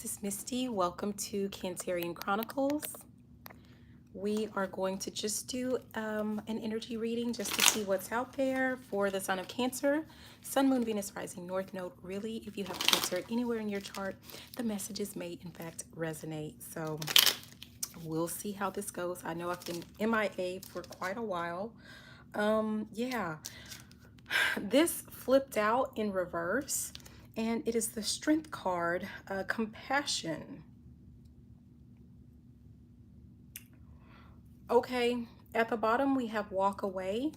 This is Misty. Welcome to Cancerian Chronicles. We are going to just do an energy reading just to see what's out there for the sign of Cancer, Sun, Moon, Venus, Rising, North Node. Really, if you have Cancer anywhere in your chart, the messages may in fact resonate. So we'll see how this goes. I know I've been MIA for quite a while. Yeah, this flipped out in reverse, and it is the Strength card, Compassion. Okay, at the bottom we have walk away,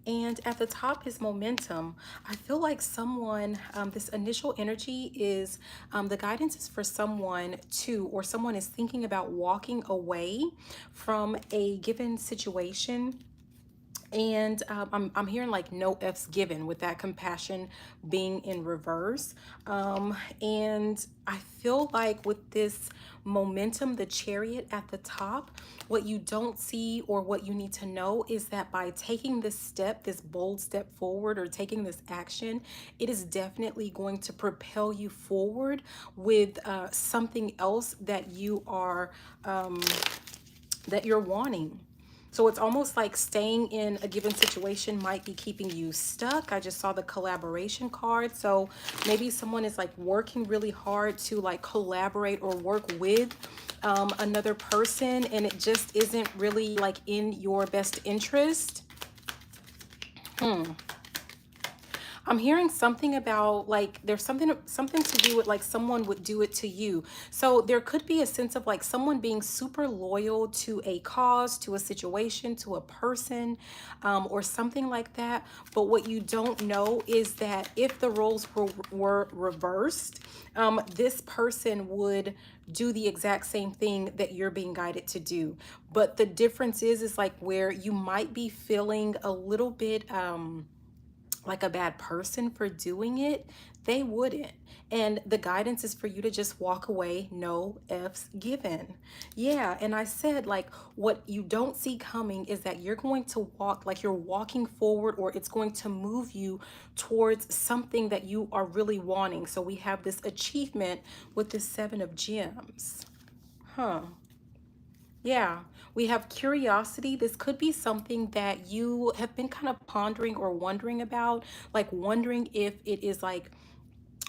and at the top is momentum. I feel like someone, this initial energy is, the guidance is for someone or someone is thinking about walking away from a given situation. And I'm hearing like no F's given with that compassion being in reverse. And I feel like with this momentum, the chariot at the top, what you don't see or what you need to know is that by taking this step, this bold step forward, or taking this action, it is definitely going to propel you forward with something else that you are that you're wanting. So it's almost like staying in a given situation might be keeping you stuck. I just saw the collaboration card. So maybe someone is like working really hard to like collaborate or work with another person, and it just isn't really like in your best interest. I'm hearing something about like there's something to do with like someone would do it to you. So there could be a sense of like someone being super loyal to a cause, to a situation, to a person, or something like that. But what you don't know is that if the roles were reversed, this person would do the exact same thing that you're being guided to do. But the difference is like where you might be feeling a little bit like a bad person for doing it, they wouldn't. And the guidance is for you to just walk away, no F's given. Yeah, and I said like what you don't see coming is that you're going to walk like you're walking forward, or it's going to move you towards something that you are really wanting. So we have this achievement with the Seven of Gems. Huh. Yeah, we have curiosity. This could be something that you have been kind of pondering or wondering about, like wondering if it is like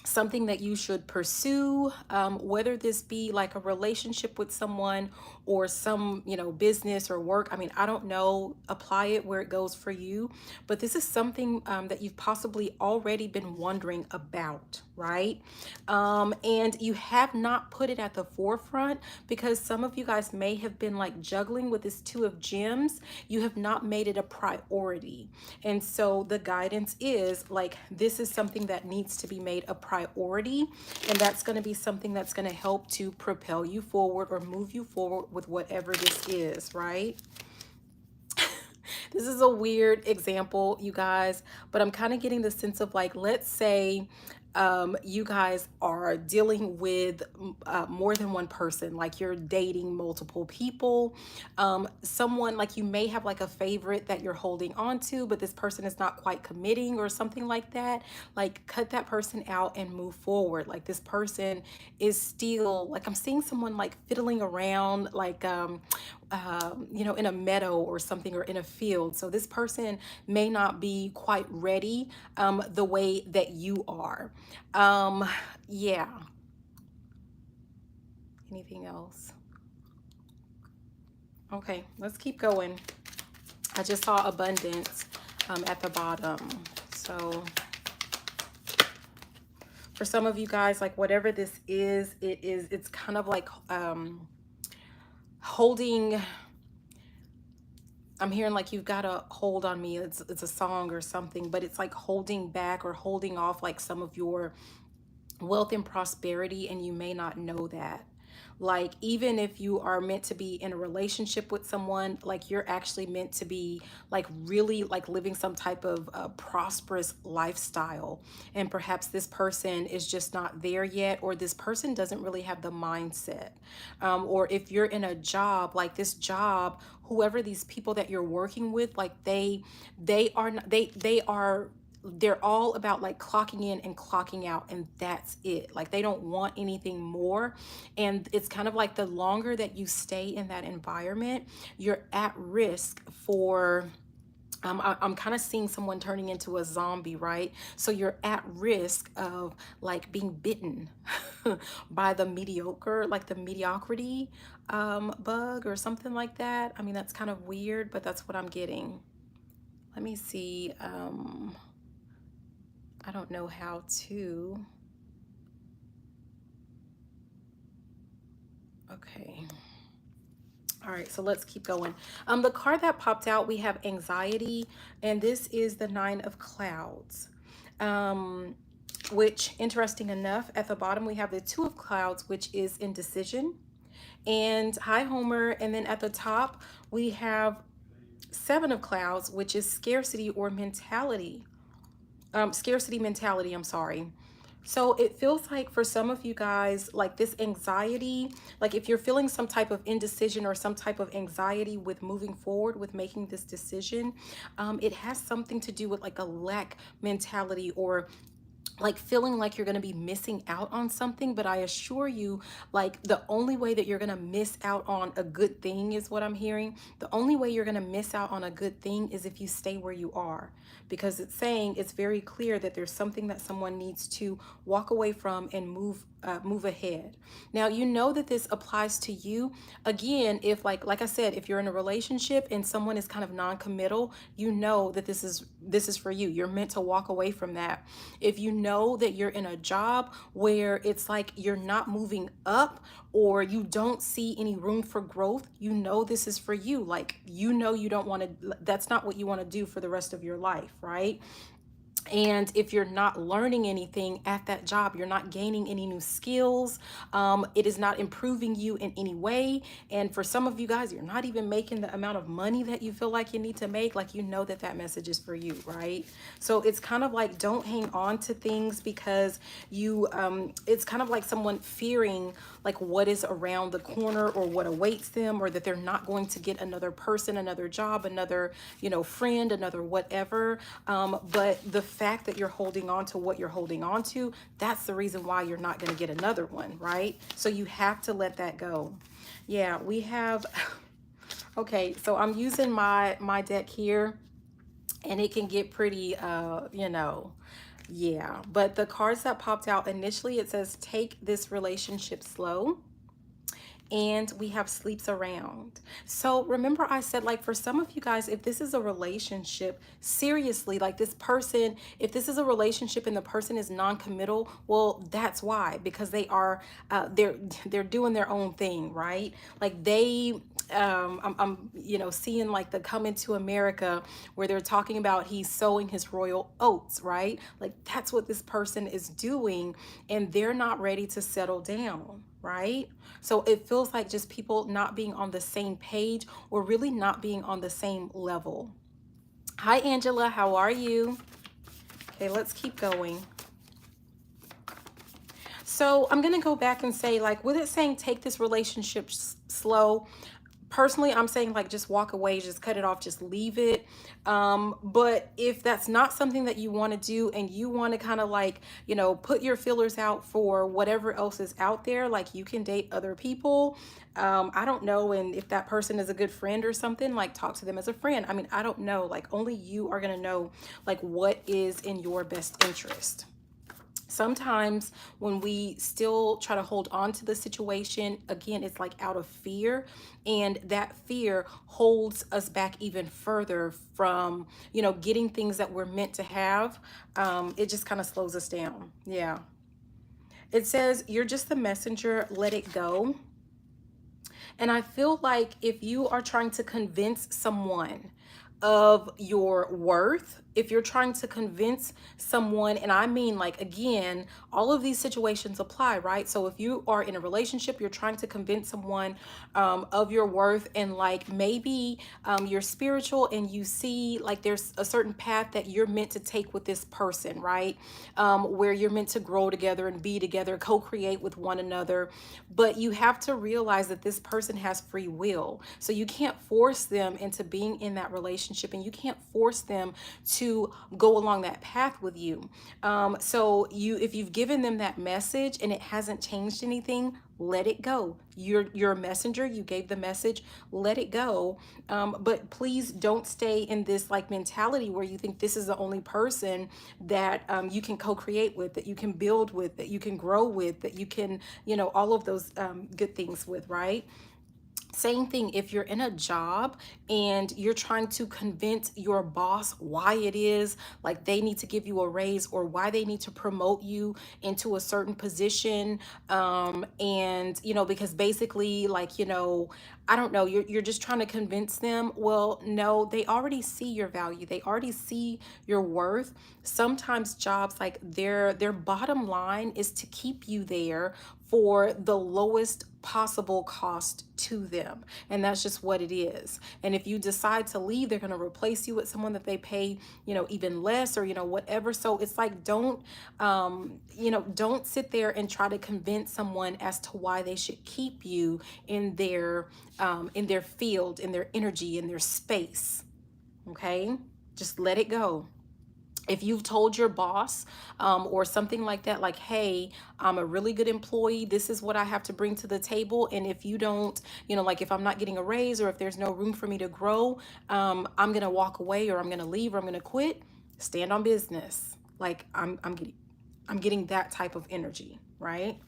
something that you should pursue, whether this be like a relationship with someone or some, business or work. I mean, I don't know, apply it where it goes for you, but this is something that you've possibly already been wondering about, right? And you have not put it at the forefront because some of you guys may have been like juggling with this Two of Gems. You have not made it a priority. And so the guidance is like, this is something that needs to be made a priority. And that's going to be something that's going to help to propel you forward or move you forward with whatever this is, right? This is a weird example, you guys, but I'm kind of getting the sense of like, let's say you guys are dealing with more than one person, like you're dating multiple people. Someone like you may have like a favorite that you're holding on to, but this person is not quite committing or something like that. Like cut that person out and move forward. Like this person is still like, I'm seeing someone like fiddling around, like in a meadow or something, or in a field. So this person may not be quite ready the way that you are. Yeah. Anything else? Okay, let's keep going. I just saw abundance at the bottom. So for some of you guys, like whatever this is, it's kind of like holding. I'm hearing like you've got to hold on me. It's a song or something, but it's like holding back or holding off like some of your wealth and prosperity, and you may not know that. Like even if you are meant to be in a relationship with someone, like you're actually meant to be like really like living some type of prosperous lifestyle, and perhaps this person is just not there yet, or this person doesn't really have the mindset. Or if you're in a job, like this job, whoever these people that you're working with, like they are they're all about like clocking in and clocking out, and that's it. Like they don't want anything more. And it's kind of like the longer that you stay in that environment, you're at risk for I'm kind of seeing someone turning into a zombie, right? So you're at risk of like being bitten by the mediocre, like the mediocrity bug or something like that. I mean, that's kind of weird, but that's what I'm getting. Let me see. I don't know how to. Okay. All right, so let's keep going. The card that popped out, we have anxiety, and this is the Nine of Clouds. Which, interesting enough, at the bottom we have the Two of Clouds, which is indecision. And hi, Homer. And then at the top, we have Seven of Clouds, which is scarcity or mentality. Scarcity mentality, I'm sorry. So it feels like for some of you guys, like this anxiety, like if you're feeling some type of indecision or some type of anxiety with moving forward with making this decision, it has something to do with like a lack mentality, or like feeling like you're going to be missing out on something. But I assure you, like the only way that you're going to miss out on a good thing is what I'm hearing. The only way you're going to miss out on a good thing is if you stay where you are, because it's saying, it's very clear that there's something that someone needs to walk away from and move ahead. Now, you know that this applies to you. Again, if like I said, if you're in a relationship and someone is kind of non-committal, you know that this is for you. You're meant to walk away from that. If you know that you're in a job where it's like you're not moving up, or you don't see any room for growth, you know this is for you. Like, you know, you don't want to, that's not what you want to do for the rest of your life, right? And if you're not learning anything at that job, you're not gaining any new skills, it is not improving you in any way. And for some of you guys, you're not even making the amount of money that you feel like you need to make. Like, you know that that message is for you, right? So it's kind of like, don't hang on to things because you, it's kind of like someone fearing like what is around the corner or what awaits them, or that they're not going to get another person, another job, another, you know, friend, another whatever. But the fact that you're holding on to what you're holding on to, that's the reason why you're not going to get another one, right? So you have to let that go. Yeah, we have, okay, so I'm using my deck here, and it can get pretty, you know, yeah. But the cards that popped out initially, it says, take this relationship slow. And we have sleeps around. So remember I said, like, for some of you guys, if this is a relationship, seriously, like this person, if this is a relationship and the person is non-committal, well, that's why, because they are, they're doing their own thing, right? Like they, I'm you know, seeing like the Coming to America where they're talking about he's sowing his royal oats, right? Like that's what this person is doing, and they're not ready to settle down, right? So it feels like just people not being on the same page, or really not being on the same level. Hi, Angela, how are you? Okay, let's keep going. So I'm going to go back and say, like, with it saying take this relationship slow, personally, I'm saying like just walk away, just cut it off, just leave it. But if that's not something that you want to do, and you want to kind of like, you know, put your feelers out for whatever else is out there, like you can date other people. I don't know. And if that person is a good friend or something, like talk to them as a friend. I mean, I don't know. Like only you are going to know like what is in your best interest. Sometimes when we still try to hold on to the situation, again, it's like out of fear, and that fear holds us back even further from, you know, getting things that we're meant to have. It just kind of slows us down. Yeah. It says, you're just the messenger, let it go. And I feel like if you are trying to convince someone of your worth, if you're trying to convince someone, and I mean, like, again, all of these situations apply, right? So if you are in a relationship, you're trying to convince someone of your worth, and like maybe you're spiritual and you see like there's a certain path that you're meant to take with this person, right? Where you're meant to grow together and be together, co-create with one another. But you have to realize that this person has free will. So you can't force them into being in that relationship, and you can't force them to go along that path with you. So if you've given them that message and it hasn't changed anything, let it go. You're a messenger. You gave the message. Let it go. But please don't stay in this like mentality where you think this is the only person that you can co-create with, that you can build with, that you can grow with, that you can, all of those good things with, right? Same thing if you're in a job and you're trying to convince your boss why it is like they need to give you a raise or why they need to promote you into a certain position. And, because basically like, I don't know, you're just trying to convince them. Well, no, they already see your value. They already see your worth. Sometimes jobs like their bottom line is to keep you there for the lowest possible cost to them. And that's just what it is. And if you decide to leave, they're going to replace you with someone that they pay, even less or, whatever. So it's like, don't sit there and try to convince someone as to why they should keep you in their field, in their energy, in their space. Okay. Just let it go. If you've told your boss or something like that, like, hey, I'm a really good employee, this is what I have to bring to the table. And if you don't, like if I'm not getting a raise or if there's no room for me to grow, I'm going to walk away or I'm going to leave or I'm going to quit. Stand on business. Like I'm getting that type of energy, right?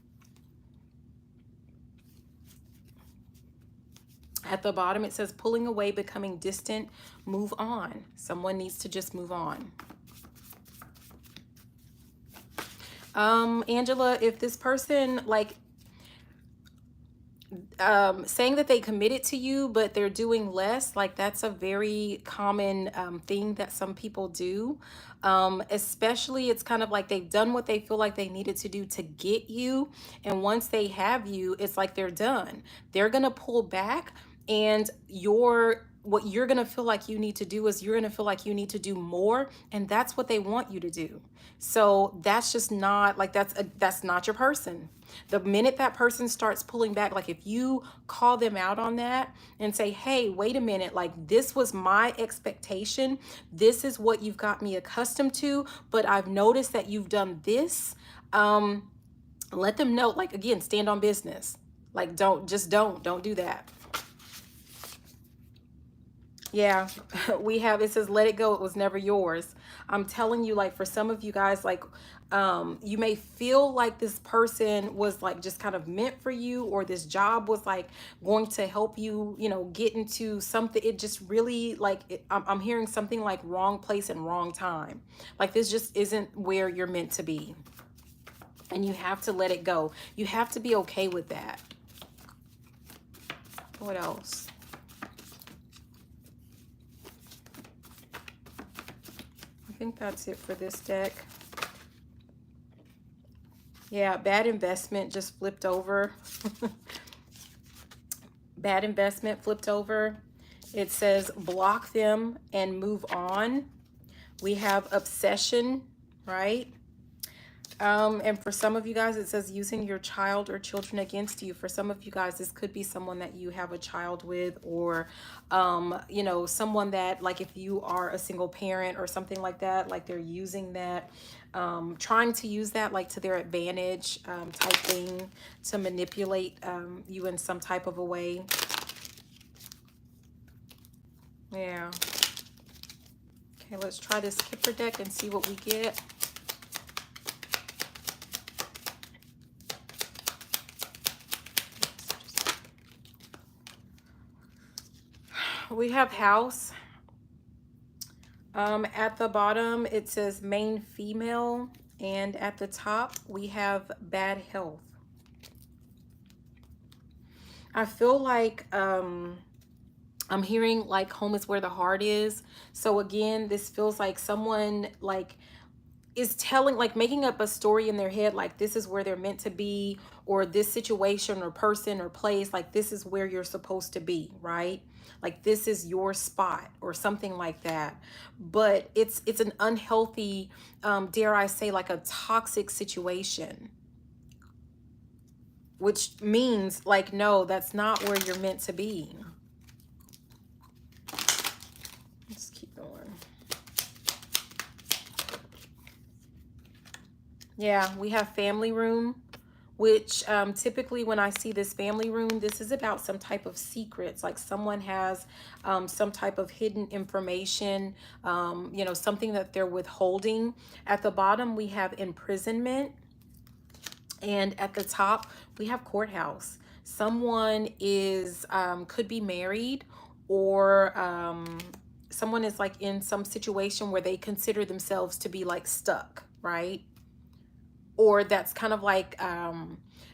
At the bottom, it says pulling away, becoming distant, move on. Someone needs to just move on. Angela, if this person like saying that they committed to you, but they're doing less, like that's a very common thing that some people do. Especially it's kind of like they've done what they feel like they needed to do to get you. And once they have you, it's like they're done. They're going to pull back and what you're going to feel like you need to do is you're going to feel like you need to do more. And that's what they want you to do. So that's just not like, that's not your person. The minute that person starts pulling back, like if you call them out on that and say, hey, wait a minute, like this was my expectation. This is what you've got me accustomed to, but I've noticed that you've done this. Let them know, like, again, stand on business. Like, don't do that. Yeah, it says, let it go. It was never yours. I'm telling you, like, for some of you guys, like, you may feel like this person was like just kind of meant for you, or this job was like going to help you, get into something. It just really like, I'm hearing something like wrong place and wrong time. Like this just isn't where you're meant to be. And you have to let it go. You have to be okay with that. What else? I think that's it for this deck. Yeah, bad investment just flipped over. Bad investment flipped over. It says block them and move on. We have obsession, right? And for some of you guys, it says using your child or children against you. For some of you guys, this could be someone that you have a child with, or, someone that, like, if you are a single parent or something like that, like they're using that, trying to use that like to their advantage, type thing, to manipulate you in some type of a way. Yeah. Okay, let's try this Kipper deck and see what we get. We have house. At the bottom, it says main female. And at the top, we have bad health. I feel like I'm hearing like home is where the heart is. So again, this feels like someone like is telling, like making up a story in their head, like this is where they're meant to be, or this situation or person or place, like this is where you're supposed to be, right? Like this is your spot or something like that. But it's an unhealthy, dare I say, like a toxic situation, which means like, no, that's not where you're meant to be. Let's keep going. Yeah, we have family room, which typically when I see this family room, this is about some type of secrets, like someone has some type of hidden information, you know, something that they're withholding. At the bottom, we have imprisonment. And at the top, we have courthouse. Someone is, could be married, or someone is like in some situation where they consider themselves to be like stuck, right? Or that's kind of like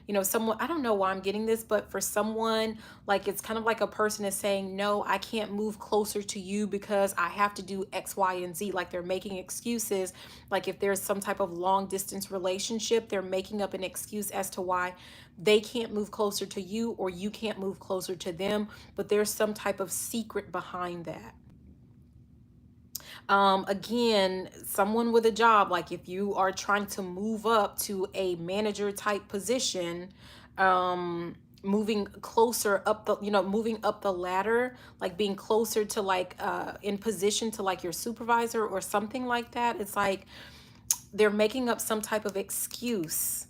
you know, someone, I don't know why I'm getting this, but for someone, like it's kind of like a person is saying, no, I can't move closer to you because I have to do X, Y, and Z. Like they're making excuses. Like if there's some type of long distance relationship, they're making up an excuse as to why they can't move closer to you, or you can't move closer to them, but there's some type of secret behind that. Again, someone with a job, like if you are trying to move up to a manager type position, moving closer up the, you know, moving up the ladder, like being closer to like in position to like your supervisor or something like that. It's like they're making up some type of excuse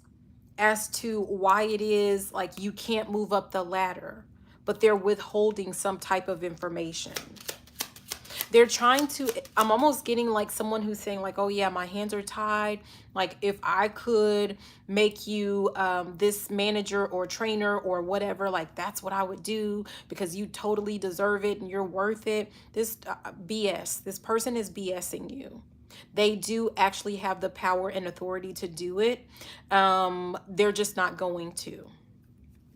as to why it is like you can't move up the ladder, but they're withholding some type of information. They're trying to, I'm almost getting like someone who's saying like, oh yeah, my hands are tied, like if I could make you this manager or trainer or whatever, like that's what I would do because you totally deserve it and you're worth it. This BS, this person is BSing you. They do actually have the power and authority to do it. They're just not going to,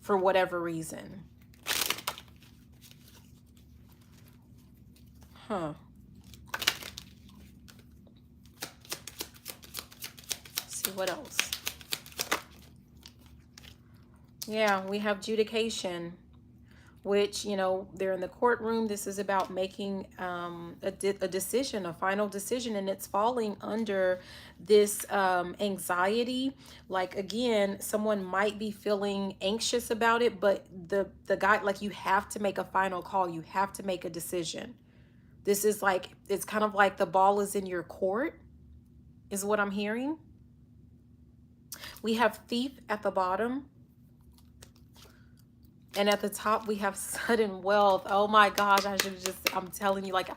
for whatever reason. Huh. Let's see what else. Yeah, we have judication, which, you know, they're in the courtroom. This is about making a decision, a final decision, and it's falling under this anxiety. Like, again, someone might be feeling anxious about it, but the guy, like, you have to make a final call. You have to make a decision. This is like, it's kind of like the ball is in your court, is what I'm hearing. We have thief at the bottom. And at the top, we have sudden wealth. Oh my gosh, I should just, I'm telling you, like,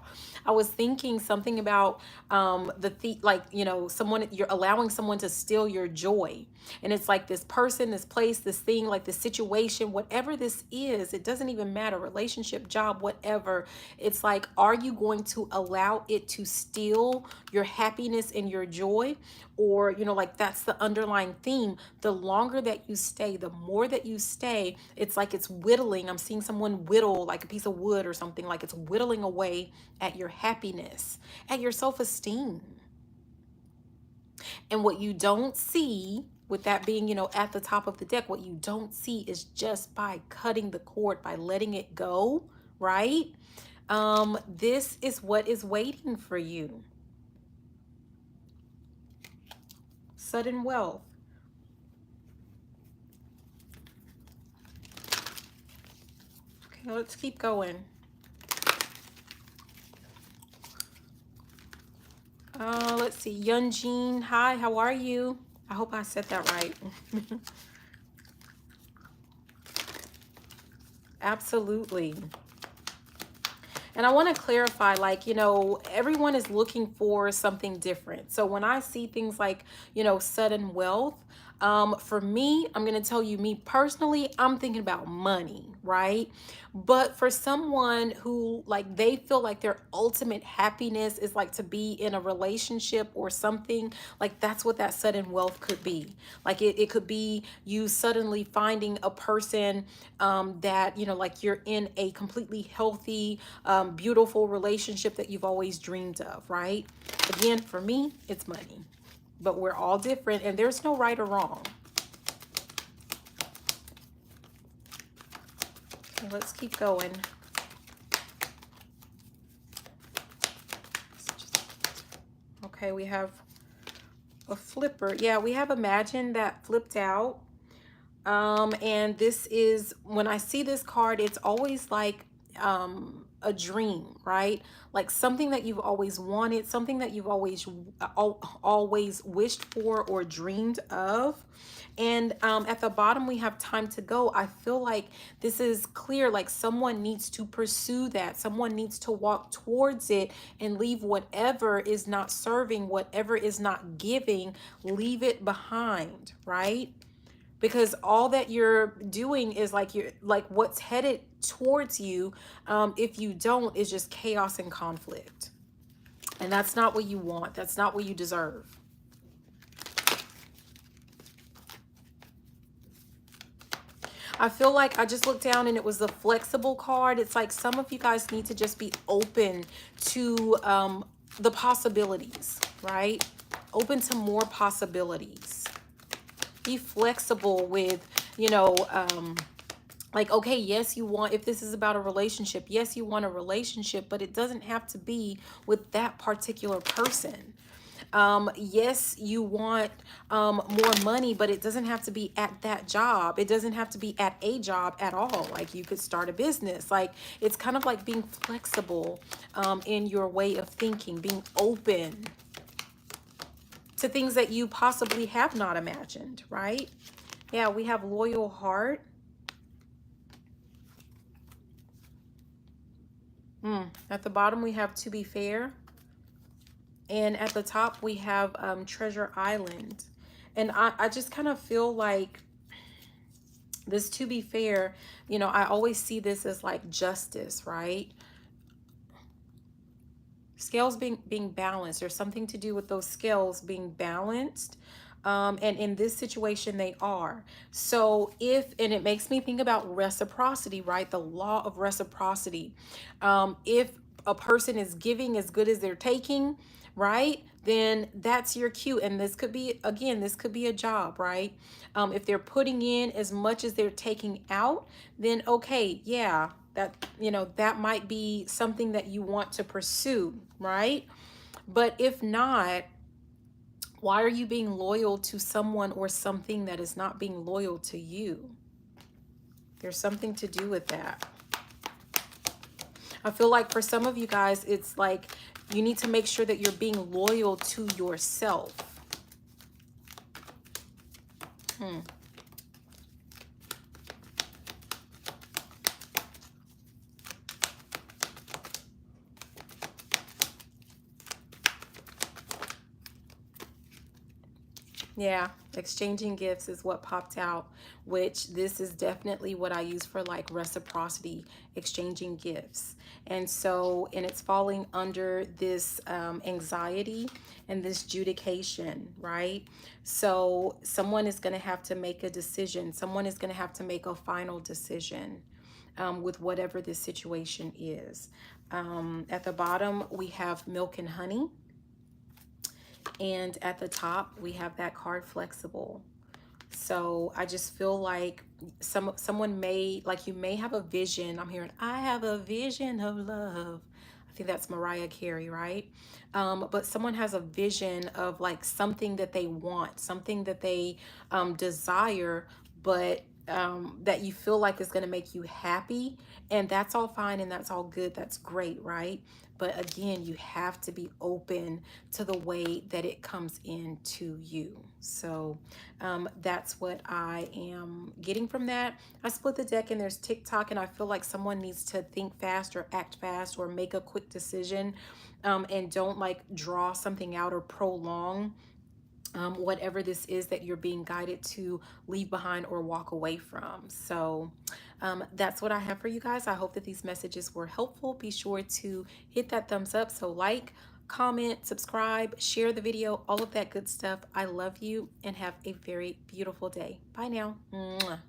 I was thinking something about the thief, like, you know, someone, you're allowing someone to steal your joy. And it's like this person, this place, this thing, like this situation, whatever this is, it doesn't even matter, relationship, job, whatever. It's like, are you going to allow it to steal your happiness and your joy? Or, you know, like that's the underlying theme. The longer that you stay, the more that you stay, it's like it's whittling. I'm seeing someone whittle like a piece of wood or something, like it's whittling away at your happiness, at your self-esteem. And what you don't see, with that being, you know, at the top of the deck, what you don't see is just by cutting the cord, by letting it go, right? This is what is waiting for you. Sudden wealth. Okay, let's keep going. Let's see. Yunjin, hi, how are you? I hope I said that right. Absolutely. And I want to clarify, like, you know, everyone is looking for something different. So when I see things like, you know, sudden wealth, for me, I'm going to tell you, me personally, I'm thinking about money, right? But for someone who, like, they feel like their ultimate happiness is like to be in a relationship or something, like that's what that sudden wealth could be. Like it could be you suddenly finding a person that, you know, like you're in a completely healthy, beautiful relationship that you've always dreamed of, right? Again, for me, it's money. But we're all different and there's no right or wrong. Okay, let's keep going. Okay, we have a flipper. Yeah, we have Imagine that flipped out. And this is, when I see this card, it's always like a dream, right? Like something that you've always wanted, something that you've always wished for or dreamed of. And at the bottom, we have time to go. I feel like this is clear, like someone needs to pursue that. Someone needs to walk towards it and leave whatever is not serving, whatever is not giving, leave it behind, right? Because all that you're doing is like you're like what's headed towards you, if you don't, is just chaos and conflict. And that's not what you want. That's not what you deserve. I feel like I just looked down and it was the flexible card. It's like some of you guys need to just be open to the possibilities, right? Open to more possibilities. Be flexible with, you know, like, okay, yes, you want, if this is about a relationship, yes, you want a relationship, but it doesn't have to be with that particular person. Yes, you want more money, but it doesn't have to be at that job. It doesn't have to be at a job at all. Like you could start a business. Like it's kind of like being flexible in your way of thinking, being open to things that you possibly have not imagined, right? Yeah, we have loyal heart. At the bottom, we have to be fair. And at the top, we have Treasure Island. And I just kind of feel like this, to be fair, you know, I always see this as like justice, right? Scales being balanced. There's something to do with those scales being balanced. And in this situation, they are. So and it makes me think about reciprocity, right? The law of reciprocity. If a person is giving as good as they're taking, right? Then that's your cue. And this could be, again, this could be a job, right? If they're putting in as much as they're taking out, then okay, yeah, that, you know, that might be something that you want to pursue, right? But if not, why are you being loyal to someone or something that is not being loyal to you? There's something to do with that. I feel like for some of you guys, it's like you need to make sure that you're being loyal to yourself. Yeah, exchanging gifts is what popped out, which this is definitely what I use for like reciprocity, exchanging gifts. And so, and it's falling under this anxiety and this judication, right? So someone is going to have to make a decision. Someone is going to have to make a final decision with whatever this situation is. At the bottom, we have milk and honey. And at the top, we have that card flexible. So I just feel like someone may, like you may have a vision. I'm hearing, I have a vision of love. I think that's Mariah Carey, right? But someone has a vision of like something that they want, something that they desire, but that you feel like is going to make you happy. And that's all fine and that's all good. That's great, right? But again, you have to be open to the way that it comes into you. So that's what I am getting from that. I split the deck and there's TikTok, and I feel like someone needs to think fast or act fast or make a quick decision, and don't like draw something out or prolong whatever this is that you're being guided to leave behind or walk away from. So that's what I have for you guys. I hope that these messages were helpful. Be sure to hit that thumbs up. So like, comment, subscribe, share the video, all of that good stuff. I love you and have a very beautiful day. Bye now. Mwah.